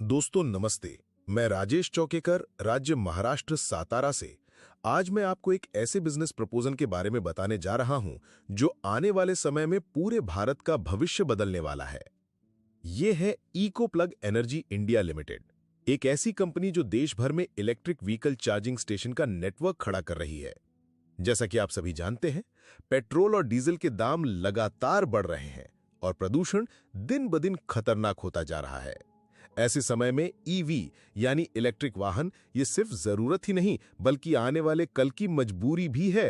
दोस्तों नमस्ते। मैं राजेश चौकेकर, राज्य महाराष्ट्र सातारा से। आज मैं आपको एक ऐसे बिजनेस प्रपोजल के बारे में बताने जा रहा हूं जो आने वाले समय में पूरे भारत का भविष्य बदलने वाला है। ये है eco plug energy India limited, एक ऐसी कंपनी जो देश भर में इलेक्ट्रिक व्हीकल चार्जिंग स्टेशन का नेटवर्क खड़ा कर रही है। जैसा कि आप सभी जानते हैं, पेट्रोल और डीजल के दाम लगातार बढ़ रहे हैं और प्रदूषण दिन ब दिन खतरनाक होता जा रहा है। ऐसे समय में ईवी यानी इलेक्ट्रिक वाहन ये सिर्फ जरूरत ही नहीं बल्कि आने वाले कल की मजबूरी भी है।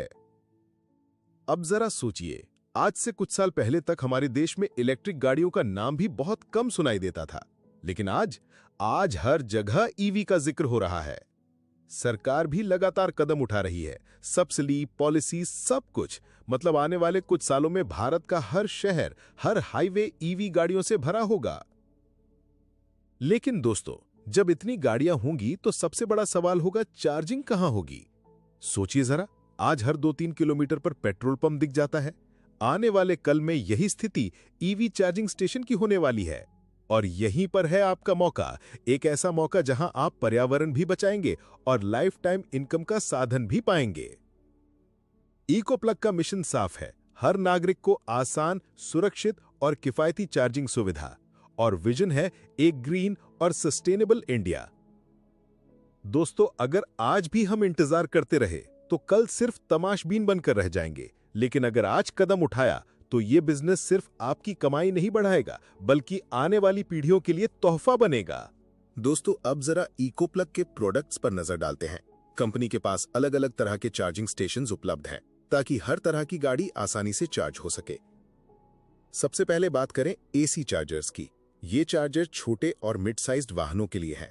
अब जरा सोचिए, आज से कुछ साल पहले तक हमारे देश में इलेक्ट्रिक गाड़ियों का नाम भी बहुत कम सुनाई देता था, लेकिन आज हर जगह ईवी का जिक्र हो रहा है। सरकार भी लगातार कदम उठा रही है, सब्सिडी, पॉलिसी, सब कुछ। मतलब आने वाले कुछ सालों में भारत का हर शहर, हर हाईवे ईवी गाड़ियों से भरा होगा। लेकिन दोस्तों, जब इतनी गाड़ियां होंगी तो सबसे बड़ा सवाल होगा, चार्जिंग कहां होगी? सोचिए जरा, आज हर 2-3 किलोमीटर पर पेट्रोल पंप दिख जाता है। आने वाले कल में यही स्थिति ईवी चार्जिंग स्टेशन की होने वाली है। और यहीं पर है आपका मौका, एक ऐसा मौका जहां आप पर्यावरण भी बचाएंगे और लाइफ टाइम इनकम का साधन भी पाएंगे। इको प्लग का मिशन साफ है, हर नागरिक को आसान, सुरक्षित और किफायती चार्जिंग सुविधा। और विजन है एक ग्रीन और सस्टेनेबल इंडिया। दोस्तों, अगर आज भी हम इंतजार करते रहे तो कल सिर्फ तमाशबीन बनकर रह जाएंगे। लेकिन अगर आज कदम उठाया तो यह बिजनेस सिर्फ आपकी कमाई नहीं बढ़ाएगा बल्कि आने वाली पीढ़ियों के लिए तोहफा बनेगा। दोस्तों, अब जरा इको प्लग के प्रोडक्ट्स पर नजर डालते हैं। कंपनी के पास अलग अलग तरह के चार्जिंग स्टेशंस उपलब्ध हैं ताकि हर तरह की गाड़ी आसानी से चार्ज हो सके। सबसे पहले बात करें एसी चार्जर्स की। ये चार्जर छोटे और मिड साइज्ड वाहनों के लिए हैं।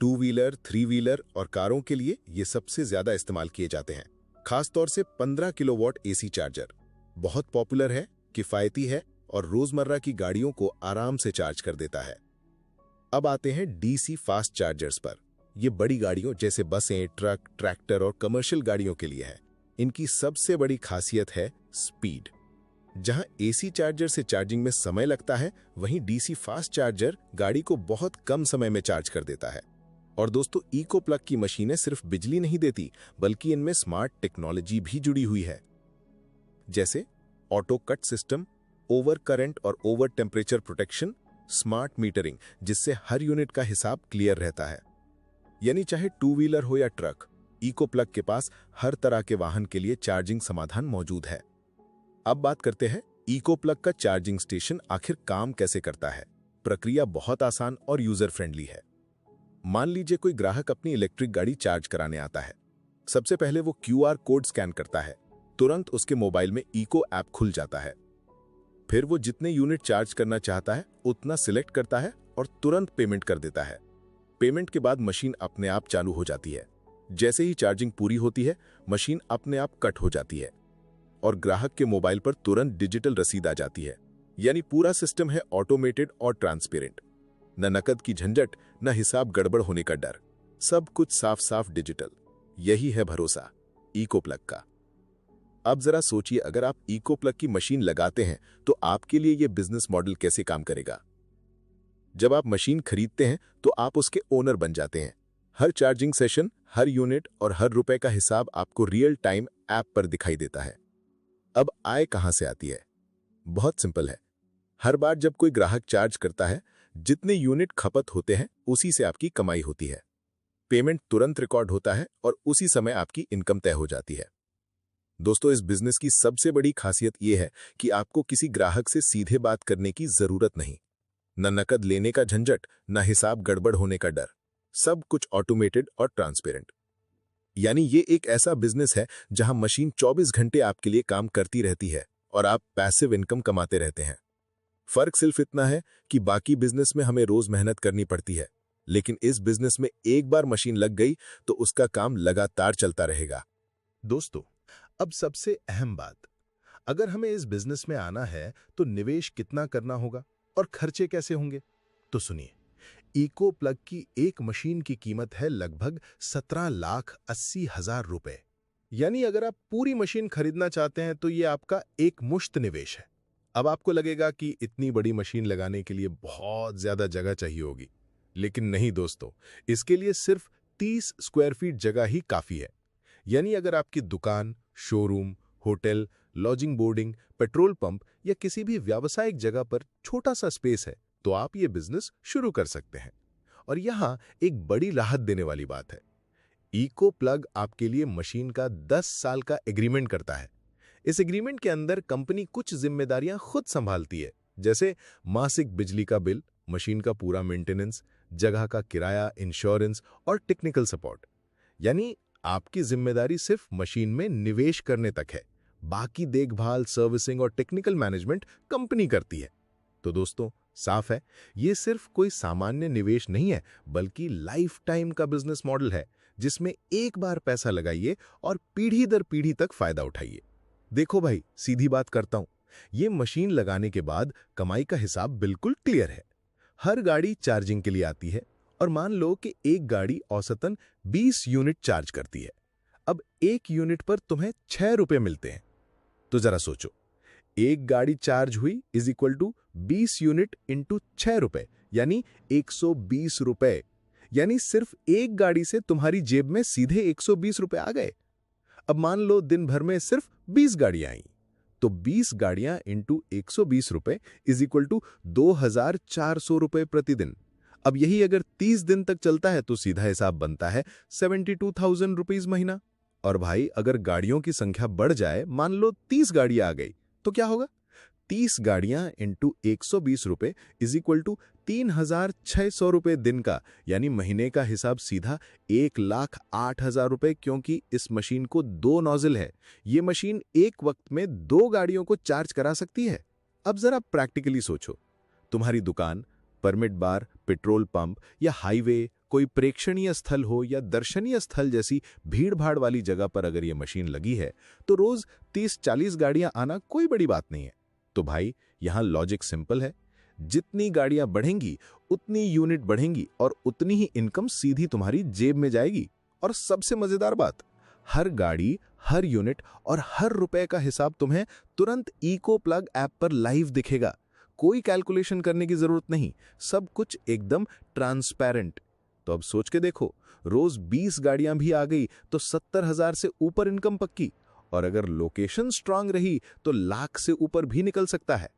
2 व्हीलर, 3 व्हीलर और कारों के लिए ये सबसे ज्यादा इस्तेमाल किए जाते हैं। खासतौर से 15 किलोवाट एसी चार्जर बहुत पॉपुलर है, किफायती है और रोजमर्रा की गाड़ियों को आराम से चार्ज कर देता है। अब आते हैं डीसी फास्ट चार्जर्स पर। ये बड़ी गाड़ियों जैसे बसें, ट्रक, ट्रैक्टर और कमर्शियल गाड़ियों के लिए है। इनकी सबसे बड़ी खासियत है स्पीड। जहां एसी चार्जर से चार्जिंग में समय लगता है, वहीं डीसी फास्ट चार्जर गाड़ी को बहुत कम समय में चार्ज कर देता है। और दोस्तों, इको प्लग की मशीनें सिर्फ बिजली नहीं देती बल्कि इनमें स्मार्ट टेक्नोलॉजी भी जुड़ी हुई है, जैसे auto cut system, over current और over temperature protection, smart metering, जिससे हर यूनिट का हिसाब क्लियर रहता है। यानी चाहे 2 व्हीलर हो या ट्रक, इको प्लग के पास हर तरह के वाहन के लिए चार्जिंग समाधान मौजूद है। अब बात करते हैं इको प्लग का चार्जिंग स्टेशन आखिर काम कैसे करता है। प्रक्रिया बहुत आसान और यूजर फ्रेंडली है। मान लीजिए कोई ग्राहक अपनी इलेक्ट्रिक गाड़ी चार्ज कराने आता है। सबसे पहले वो क्यूआर कोड स्कैन करता है, तुरंत उसके मोबाइल में इको ऐप खुल जाता है। फिर वो जितने यूनिट चार्ज करना चाहता है उतना सिलेक्ट करता है और तुरंत पेमेंट कर देता है। पेमेंट के बाद मशीन अपने आप चालू हो जाती है। जैसे ही चार्जिंग पूरी होती है, मशीन अपने आप कट हो जाती है और ग्राहक के मोबाइल पर तुरंत डिजिटल रसीद आ जाती है। यानी पूरा सिस्टम है ऑटोमेटेड और ट्रांसपेरेंट। न नकद की झंझट, न हिसाब गड़बड़ होने का डर, सब कुछ साफ साफ डिजिटल। यही है भरोसा इको प्लग का। अब जरा सोचिए, अगर आप इको प्लग की मशीन लगाते हैं तो आपके लिए यह बिजनेस मॉडल कैसे काम करेगा। जब आप मशीन खरीदते हैं तो आप उसके ओनर बन जाते हैं। हर चार्जिंग सेशन, हर यूनिट और हर रुपए का हिसाब आपको रियल टाइम ऐप पर दिखाई देता है। अब आय कहां से आती है? बहुत सिंपल है। हर बार जब कोई ग्राहक चार्ज करता है, जितने यूनिट खपत होते हैं उसी से आपकी कमाई होती है। पेमेंट तुरंत रिकॉर्ड होता है और उसी समय आपकी इनकम तय हो जाती है। दोस्तों, इस बिजनेस की सबसे बड़ी खासियत यह है कि आपको किसी ग्राहक से सीधे बात करने की जरूरत नहीं। न नकद लेने का झंझट, न हिसाब गड़बड़ होने का डर। सब कुछ ऑटोमेटेड और ट्रांसपेरेंट। यानी ये एक ऐसा बिजनेस है जहां मशीन 24 घंटे आपके लिए काम करती रहती है और आप पैसिव इनकम कमाते रहते हैं। फर्क सिर्फ इतना है कि बाकी बिजनेस में हमें रोज मेहनत करनी पड़ती है, लेकिन इस बिजनेस में एक बार मशीन लग गई तो उसका काम लगातार चलता रहेगा। दोस्तों, अब सबसे अहम बात, अगर हमें इस बिजनेस में आना है तो निवेश कितना करना होगा और खर्चे कैसे होंगे? तो सुनिए, इको प्लग की एक मशीन की कीमत है लगभग 17,80,000 रुपए। यानी अगर आप पूरी मशीन खरीदना चाहते हैं तो ये आपका एक मुश्त निवेश है। अब आपको लगेगा कि इतनी बड़ी मशीन लगाने के लिए बहुत ज्यादा जगह चाहिए होगी। लेकिन नहीं दोस्तों, इसके लिए सिर्फ 30 स्क्वायर फीट जगह ही काफी है। यानी अगर आपकी दुकान, showroom, hotel, lodging boarding, petrol pump या किसी भी व्यावसायिक जगह पर छोटा सा स्पेस है, तो आप ये बिजनेस शुरू कर सकते हैं। और यहाँ एक बड़ी राहत देने वाली बात है। इको प्लग आपके लिए मशीन का 10 साल का एग्रीमेंट करता है। इस एग्रीमेंट के अंदर कंपनी कुछ जिम्मेदारियां खुद संभालती है, जैसे मासिक बिजली का बिल, मशीन का पूरा मेंटेनेंस, जगह का किराया, इंश्योरेंस और टेक्निकल सपोर्ट। यानी आपकी जिम्मेदारी सिर्फ मशीन में निवेश करने तक है। बाकी देखभाल, सर्विसिंग और टेक्निकल मैनेजमेंट कंपनी करती है। तो दोस्तों, साफ है, ये सिर्फ कोई सामान्य निवेश नहीं है, बल्कि लाइफ टाइम का बिजनेस मॉडल है, जिसमें एक बार पैसा लगाइए और पीढ़ी दर पीढ़ी तक फायदा उठाइए। देखो भाई, सीधी बात करता हूं, ये मशीन लगाने के बाद कमाई का हिसाब बिल्कुल क्लियर है। हर गाड़ी चार्जिंग के लिए आती है और मान लो कि एक गाड़ी औसतन 20 यूनिट चार्ज करती है। अब एक यूनिट पर तुम्हें 6 रुपए मिलते हैं। तो जरा सोचो, एक गाड़ी चार्ज हुई is equal to 20 unit into 6 रुपए, यानी 120 रुपए। यानी सिर्फ एक गाड़ी से तुम्हारी जेब में सीधे 120 रुपए आ गए। अब मान लो दिन भर में सिर्फ 20 गाड़ियां आई, तो 20 गाड़ियां इंटू 120 रुपए इज इक्वल टू 2400 रुपए प्रतिदिन। अब यही अगर 30 दिन तक चलता है तो सीधा हिसाब बनता है 72,000 रुपीज महीना। और भाई, अगर गाड़ियों की संख्या बढ़ जाए, मान लो 30 गाड़ियां आ गई, तो क्या होगा? 30 गाड़ियां इंटू 120 रुपए इज इक्वल टू 3,600 रुपए दिन का, यानी महीने का हिसाब सीधा 1,08,000 रुपए, क्योंकि इस मशीन को 2 नॉजिल है। ये मशीन एक वक्त में 2 गाड़ियों को चार्ज करा सकती है। अब जरा प्रैक्टिकली सोचो, तुम्हारी दुकान, परमिट बार, पेट्रोल पंप या हाईवे, कोई प्रेक्षणीय स्थल हो या दर्शनीय स्थल जैसी भीड़-भाड़ वाली जगह पर अगर ये मशीन लगी है, तो रोज 30-40 गाड़ियां आना कोई बड़ी बात नहीं है। तो भाई, यहां लॉजिक सिंपल है। जितनी गाड़ियां बढ़ेंगी, उतनी यूनिट बढ़ेंगी और उतनी ही इनकम सीधी तुम्हारी जेब में जाएगी। और सबसे मजेदार बात, हर गाड़ी, हर यूनिट और हर रुपए का हिसाब तुम्हें तुरंत इको प्लग ऐप पर लाइव दिखेगा। कोई कैलकुलेशन करने की जरूरत नहीं, सब कुछ एकदम ट्रांसपेरेंट। तो अब सोच के देखो, रोज 20 गाड़ियां भी आ गई तो 70,000 से ऊपर इनकम पक्की। और अगर लोकेशन स्ट्रांग रही तो लाख से ऊपर भी निकल सकता है।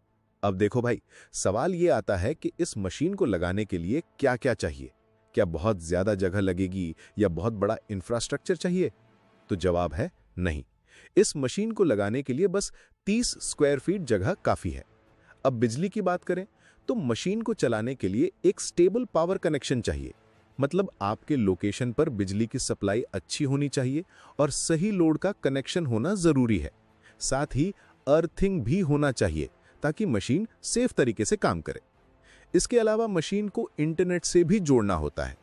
अब देखो भाई, सवाल ये आता है कि इस मशीन को लगाने के लिए क्या क्या चाहिए? क्या बहुत ज्यादा जगह लगेगी या बहुत बड़ा इंफ्रास्ट्रक्चर चाहिए? तो जवाब है नहीं। इस मशीन को लगाने के लिए बस 30 स्क्वायर फीट जगह काफी है। अब बिजली की बात करें तो मशीन को चलाने के लिए एक स्टेबल पावर कनेक्शन चाहिए। मतलब आपके लोकेशन पर बिजली की सप्लाई अच्छी होनी चाहिए और सही लोड का कनेक्शन होना जरूरी है। साथ ही अर्थिंग भी होना चाहिए ताकि मशीन सेफ तरीके से काम करे। इसके अलावा मशीन को इंटरनेट से भी जोड़ना होता है।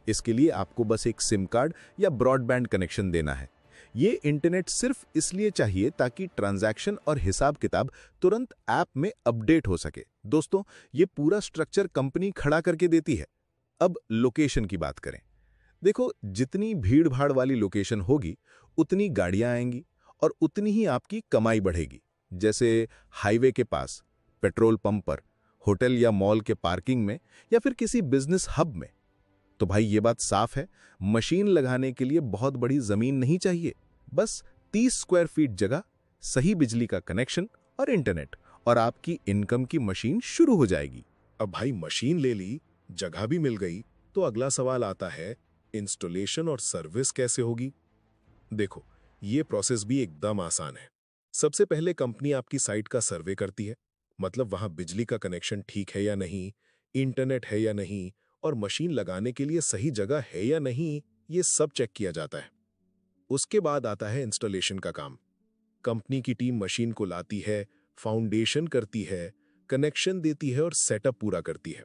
इसके लिए आपको बस एक सिम कार्ड या ब्रॉडबैंड कनेक्शन देना है। ये इंटरनेट सिर्फ इसलिए चाहिए ताकि ट्रांजैक्शन और हिसाब किताब तुरंत ऐप में अपडेट हो सके। दोस्तों, ये पूरा स्ट्रक्चर कंपनी खड़ा करके देती है। अब लोकेशन की बात करें। देखो, जितनी भीड़ भाड़ वाली लोकेशन होगी, उतनी गाड़ियां आएंगी और उतनी ही आपकी कमाई बढ़ेगी। जैसे हाईवे के पास, पेट्रोल पंप पर, होटल या मॉल के पार्किंग में या फिर किसी बिजनेस हब में। तो भाई, ये बात साफ है, मशीन लगाने के लिए बहुत बड़ी जमीन नहीं चाहिए। बस 30 स्क्वायर फीट जगह, सही बिजली का कनेक्शन और इंटरनेट, और आपकी इनकम की मशीन शुरू हो जाएगी। अब भाई, मशीन ले ली, जगह भी मिल गई, तो अगला सवाल आता है, इंस्टॉलेशन और सर्विस कैसे होगी? देखो, ये प्रोसेस भी एकदम आसान है। सबसे पहले कंपनी आपकी साइट का सर्वे करती है, मतलब वहां बिजली का कनेक्शन ठीक है या नहीं, इंटरनेट है या नहीं, और मशीन लगाने के लिए सही जगह है या नहीं, ये सब चेक किया जाता है। उसके बाद आता है इंस्टॉलेशन का काम। कंपनी की टीम मशीन को लाती है, फाउंडेशन करती है, कनेक्शन देती है और सेटअप पूरा करती है।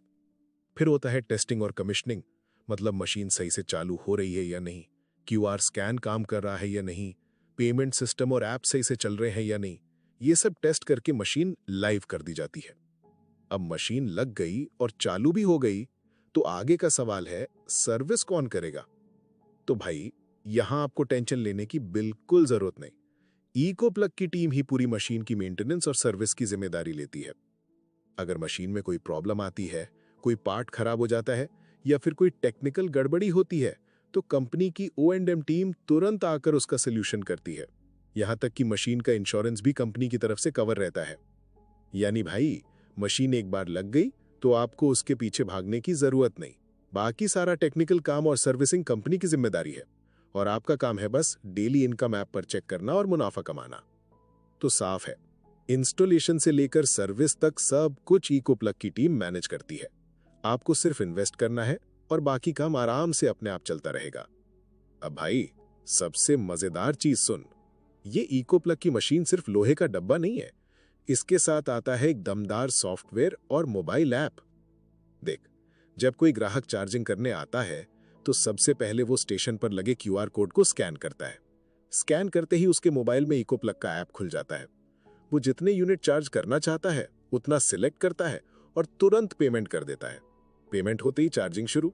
फिर होता है टेस्टिंग और कमीशनिंग, मतलब मशीन सही से चालू हो रही है या नहीं, क्यूआर स्कैन काम कर रहा है या नहीं, पेमेंट सिस्टम और ऐप सही से चल रहे हैं या नहीं। ये सब टेस्ट करके मशीन लाइव कर दी जाती है। अब मशीन लग गई और चालू भी हो गई, तो आगे का सवाल है, सर्विस कौन करेगा? तो भाई, यहां आपको टेंशन लेने की बिल्कुल जरूरत नहीं। इको प्लग की टीम ही पूरी मशीन की मेंटेनेंस और सर्विस की जिम्मेदारी लेती है। अगर मशीन में कोई प्रॉब्लम आती है, कोई पार्ट खराब हो जाता है या फिर कोई टेक्निकल गड़बड़ी होती है तो कंपनी की O&M टीम तुरंत आकर उसका सोल्यूशन करती है। यहां तक कि मशीन का इंश्योरेंस भी कंपनी की तरफ से कवर रहता है। यानी भाई, मशीन एक बार लग गई तो आपको उसके पीछे भागने की जरूरत नहीं। बाकी सारा टेक्निकल काम और सर्विसिंग कंपनी की जिम्मेदारी है और आपका काम है बस डेली इनकम ऐप पर चेक करना और मुनाफा कमाना। तो साफ है, इंस्टॉलेशन से लेकर सर्विस तक सब कुछ इकोप्लग की टीम मैनेज करती है। आपको सिर्फ इन्वेस्ट करना है और बाकी काम आराम से अपने आप चलता रहेगा। अब भाई, सबसे मजेदार चीज सुन, ये इकोप्लग की मशीन सिर्फ लोहे का डब्बा नहीं है, इसके साथ आता है एक दमदार सॉफ्टवेयर और मोबाइल ऐप। देख, जब कोई ग्राहक चार्जिंग करने आता है तो सबसे पहले वो स्टेशन पर लगे QR कोड को स्कैन करता है। स्कैन करते ही उसके मोबाइल में इकोप्लग का ऐप खुल जाता है। वो जितने यूनिट चार्ज करना चाहता है उतना सिलेक्ट करता है और तुरंत पेमेंट कर देता है। पेमेंट होते ही चार्जिंग शुरू,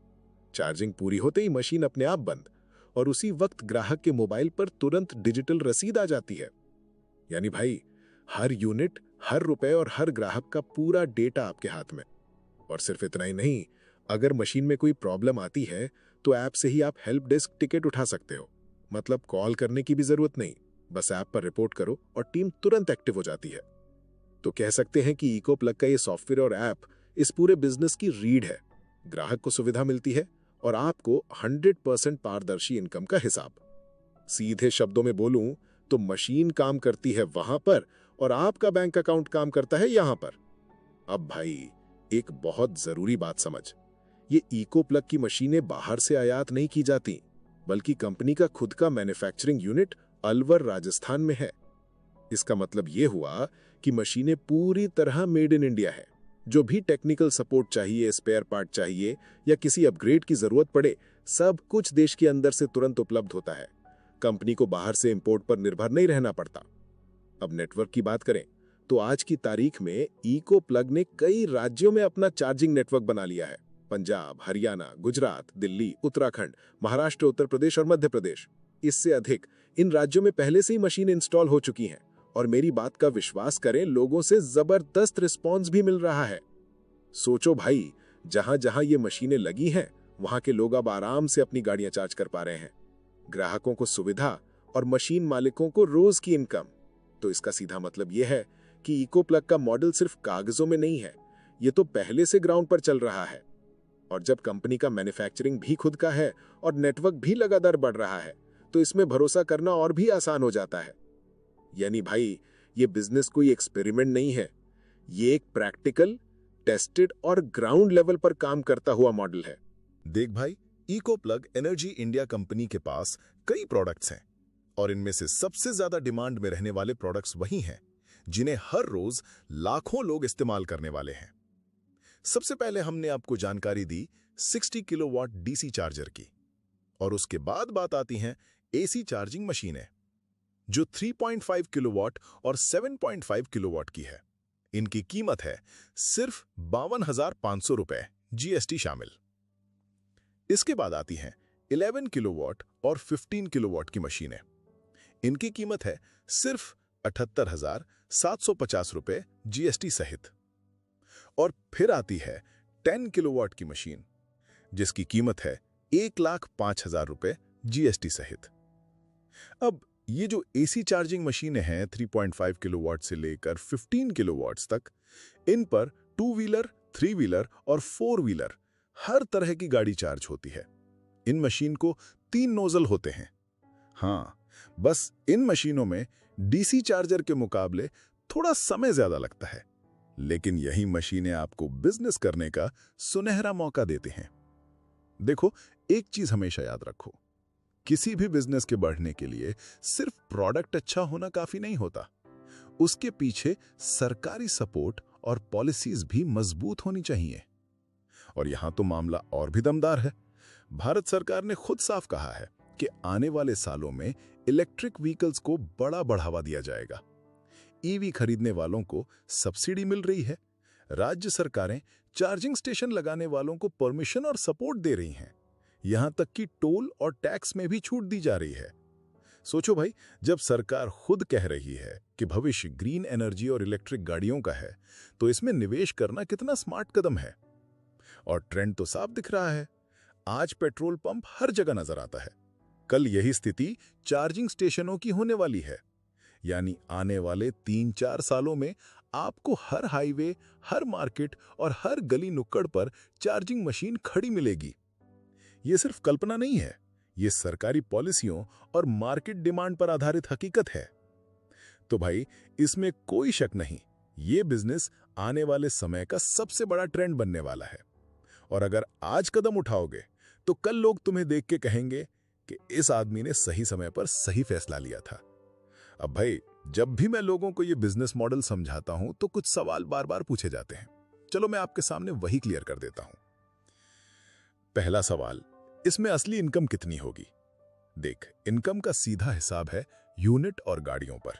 चार्जिंग पूरी होते ही मशीन अपने आप बंद और उसी वक्त ग्राहक के मोबाइल पर तुरंत डिजिटल रसीद आ जाती है। यानी भाई, हर यूनिट, हर रुपए और हर ग्राहक का पूरा डेटा आपके हाथ में। और सिर्फ इतना ही नहीं, अगर मशीन में कोई प्रॉब्लम आती है तो ऐप से ही आप हेल्प डेस्क टिकट उठा सकते हो। मतलब कॉल करने की भी जरूरत नहीं, बस ऐप पर रिपोर्ट करो और टीम तुरंत एक्टिव हो जाती है। तो कह सकते हैं कि इकोप्लग का ये सॉफ्टवेयर और ऐप इस पूरे बिजनेस की रीढ़ है। ग्राहक को सुविधा मिलती है और आपको 100% पारदर्शी इनकम का हिसाब। सीधे शब्दों में बोलूं तो मशीन काम करती है वहां पर और आपका बैंक अकाउंट काम करता है यहां पर। अब भाई, एक बहुत जरूरी बात समझ, ये इकोप्लग की मशीनें बाहर से आयात नहीं की जाती, बल्कि कंपनी का खुद का मैन्युफैक्चरिंग यूनिट अलवर राजस्थान में है। इसका मतलब यह हुआ कि मशीनें पूरी तरह मेड इन इंडिया है। जो भी टेक्निकल सपोर्ट चाहिए, स्पेयर पार्ट चाहिए या किसी अपग्रेड की जरूरत पड़े, सब कुछ देश के अंदर से तुरंत उपलब्ध होता है। कंपनी को बाहर से इंपोर्ट पर निर्भर नहीं रहना पड़ता। अब नेटवर्क की बात करें तो आज की तारीख में इकोप्लग ने कई राज्यों में अपना चार्जिंग नेटवर्क बना लिया है। पंजाब, हरियाणा, गुजरात, दिल्ली, उत्तराखंड, महाराष्ट्र, उत्तर प्रदेश और मध्य प्रदेश। इससे अधिक इन राज्यों में पहले से ही मशीन इंस्टॉल हो चुकी हैं और मेरी बात का विश्वास करें, लोगों से जबरदस्त रिस्पॉन्स भी मिल रहा है। सोचो भाई, जहां जहां ये मशीनें लगी हैं वहां के लोग अब आराम से अपनी गाड़ियां चार्ज कर पा रहे हैं। ग्राहकों को सुविधा और मशीन मालिकों को रोज की इनकम। तो इसका सीधा मतलब यह है कि इकोप्लग का मॉडल सिर्फ कागजों में नहीं है, ये तो पहले से ग्राउंड पर चल रहा है। और जब कंपनी का मैन्युफैक्चरिंग भी खुद का है और नेटवर्क भी लगातार बढ़ रहा है, तो इसमें भरोसा करना और भी आसान हो जाता है। यानी भाई, ये बिजनेस कोई एक्सपेरिमेंट नहीं है, ये एक प्रैक्टिकल, टेस्टेड और ग्राउंड लेवल पर काम करता हुआ मॉडल है। देख भाई, इकोप्लग एनर्जी इंडिया कंपनी के पास कई प्रोडक्ट्स हैं और इनमें से सबसे ज्यादा डिमांड में रहने वाले प्रोडक्ट्स वही हैं जिन्हें हर रोज लाखों लोग इस्तेमाल करने वाले हैं। सबसे पहले हमने आपको जानकारी दी 60 किलोवाट डीसी चार्जर की और उसके बाद बात आती हैं एसी चार्जिंग मशीनें जो 3.5 किलोवाट और 7.5 किलोवाट की है। इनकी कीमत है सिर्फ 52,500 रुपए, जीएसटी शामिल। इसके बाद आती हैं 11 किलोवाट और 15 किलोवाट की मशीनें। इनकी कीमत है सिर्फ 78,750 रुपए, जीएसटी सहित। और फिर आती है 10 किलोवाट की मशीन जिसकी कीमत है 1,05,000 रुपए, जीएसटी सहित। अब ये जो एसी चार्जिंग मशीनें हैं 3.5 किलोवाट से लेकर 15 किलोवाट्स तक, इन पर 2 व्हीलर, 3 व्हीलर और 4 व्हीलर हर तरह की गाड़ी चार्ज होती है। इन मशीन को 3 नोजल होते हैं। हाँ, बस इन मशीनों में डीसी चार्जर के मुकाबले थोड़ा समय ज्यादा लगता है, लेकिन यही मशीनें आपको बिजनेस करने का सुनहरा मौका देते हैं। देखो, एक चीज हमेशा याद रखो, किसी भी बिजनेस के बढ़ने के लिए सिर्फ प्रोडक्ट अच्छा होना काफी नहीं होता, उसके पीछे सरकारी सपोर्ट और पॉलिसीज भी मजबूत होनी चाहिए। और यहां तो मामला और भी दमदार है। भारत सरकार ने खुद साफ कहा है कि आने वाले सालों में इलेक्ट्रिक व्हीकल्स को बड़ा बढ़ावा दिया जाएगा। ईवी खरीदने वालों को सब्सिडी मिल रही है। राज्य सरकारें चार्जिंग स्टेशन लगाने वालों को परमिशन और सपोर्ट दे रही हैं। यहां तक कि टोल और टैक्स में भी छूट दी जा रही है। सोचो भाई, जब सरकार खुद कह रही है कि भविष्य ग्रीन एनर्जी और इलेक्ट्रिक गाड़ियों का है, तो इसमें निवेश करना कितना स्मार्ट कदम है। और ट्रेंड तो साफ दिख रहा है। आज पेट्रोल पंप हर जगह नजर आता है। कल यही स्थिति चार्जिंग स्टेशनों की होने वाली है। यानी आने वाले 3-4 सालों में आपको हर हाईवे, हर मार्केट और हर गली नुक्कड़ पर चार्जिंग मशीन खड़ी मिलेगी। ये सिर्फ कल्पना नहीं है, ये सरकारी पॉलिसियों और मार्केट डिमांड पर आधारित हकीकत है। तो भाई, इसमें कोई शक नहीं, ये बिजनेस आने वाले समय का सबसे बड़ा ट्रेंड बनने वाला है। और अगर आज कदम उठाओगे तो कल लोग तुम्हें देख के कहेंगे कि इस आदमी ने सही समय पर सही फैसला लिया था। अब भाई, जब भी मैं लोगों को ये बिजनेस मॉडल समझाता हूं तो कुछ सवाल बार बार पूछे जाते हैं। चलो मैं आपके सामने वही क्लियर कर देता हूं। पहला सवाल, इसमें असली इनकम कितनी होगी? देख, इनकम का सीधा हिसाब है यूनिट और गाड़ियों पर।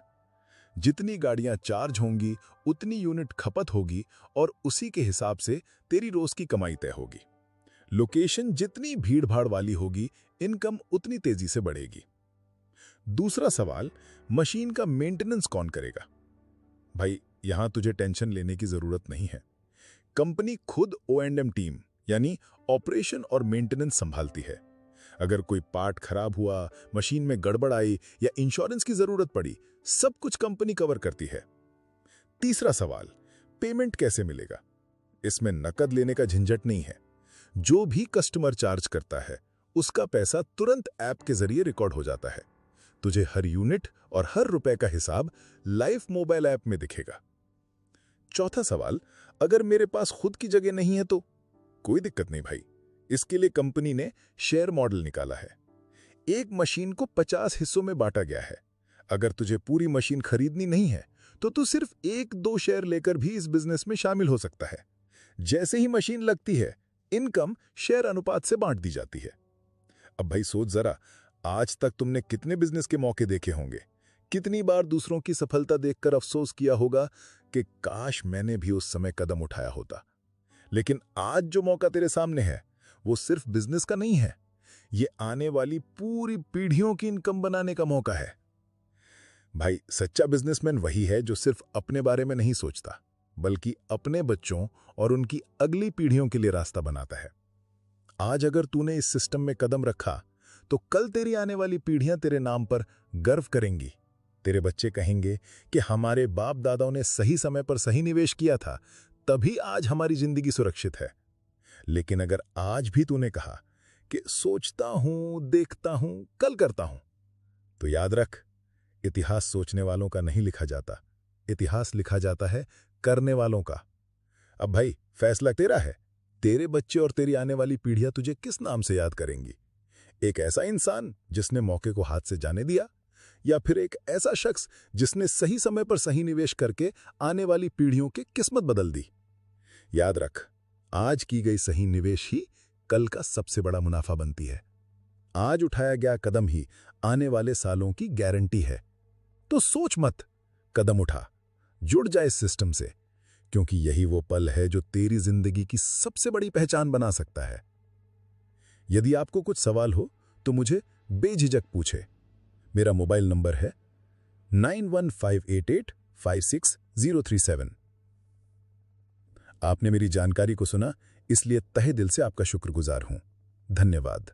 जितनी गाड़ियां चार्ज होंगी उतनी यूनिट खपत होगी और उसी के हिसाब से तेरी रोज की कमाई तय होगी। लोकेशन जितनी भीड़ भाड़ वाली होगी, इनकम उतनी तेजी से बढ़ेगी। दूसरा सवाल, मशीन का मेंटेनेंस कौन करेगा? भाई, यहां तुझे टेंशन लेने की जरूरत नहीं है। कंपनी खुद O&M टीम यानी ऑपरेशन और मेंटेनेंस संभालती है। अगर कोई पार्ट खराब हुआ, मशीन में गड़बड़ आई या इंश्योरेंस की जरूरत पड़ी, सब कुछ कंपनी कवर करती है। तीसरा सवाल, पेमेंट कैसे मिलेगा? इसमें नकद लेने का झंझट नहीं है। जो भी कस्टमर चार्ज करता है उसका पैसा तुरंत ऐप के जरिए रिकॉर्ड हो जाता है। तुझे हर यूनिट और हर रुपए का हिसाब लाइव मोबाइल ऐप में दिखेगा। चौथा सवाल, अगर मेरे पास खुद की जगह नहीं है तो? कोई दिक्कत नहीं भाई, इसके लिए कंपनी ने शेयर मॉडल निकाला है। एक मशीन को 50 हिस्सों में बांटा गया है। अगर तुझे पूरी मशीन खरीदनी नहीं है तो तू सिर्फ 1-2 शेयर लेकर भी इस बिजनेस में शामिल हो सकता है। जैसे ही मशीन लगती है, इनकम शेयर अनुपात से बांट दी जाती है। अब भाई सोच जरा, आज तक तुमने कितने बिजनेस के मौके देखे होंगे? कितनी बार दूसरों की सफलता देखकर अफसोस किया होगा कि काश मैंने भी उस समय कदम उठाया होता। लेकिन आज जो मौका तेरे सामने है वो सिर्फ बिजनेस का नहीं है, ये आने वाली पूरी पीढ़ियों की इनकम बनाने का मौका है। भाई, सच्चा बिजनेसमैन वही है जो सिर्फ अपने बारे में नहीं सोचता, बल्कि अपने बच्चों और उनकी अगली पीढ़ियों के लिए रास्ता बनाता है। आज अगर तूने इस सिस्टम में कदम रखा तो कल तेरी आने वाली पीढ़ियां तेरे नाम पर गर्व करेंगी। तेरे बच्चे कहेंगे कि हमारे बाप दादाओं ने सही समय पर सही निवेश किया था, तभी आज हमारी जिंदगी सुरक्षित है। लेकिन अगर आज भी तूने कहा कि सोचता हूं, देखता हूं, कल करता हूं, तो याद रख, इतिहास सोचने वालों का नहीं लिखा जाता, इतिहास लिखा जाता है करने वालों का। अब भाई, फैसला तेरा है। तेरे बच्चे और तेरी आने वाली पीढ़ियां तुझे किस नाम से याद करेंगी? एक ऐसा इंसान जिसने मौके को हाथ से जाने दिया, या फिर एक ऐसा शख्स जिसने सही समय पर सही निवेश करके आने वाली पीढ़ियों की किस्मत बदल दी? याद रख, आज की गई सही निवेश ही कल का सबसे बड़ा मुनाफा बनती है। आज उठाया गया कदम ही आने वाले सालों की गारंटी है। तो सोच मत, कदम उठा, जुड़ जा इस सिस्टम से, क्योंकि यही वो पल है जो तेरी जिंदगी की सबसे बड़ी पहचान बना सकता है। यदि आपको कुछ सवाल हो तो मुझे बेझिझक पूछे। मेरा मोबाइल नंबर है 9158856037। आपने मेरी जानकारी को सुना, इसलिए तहे दिल से आपका शुक्रगुजार हूं। धन्यवाद।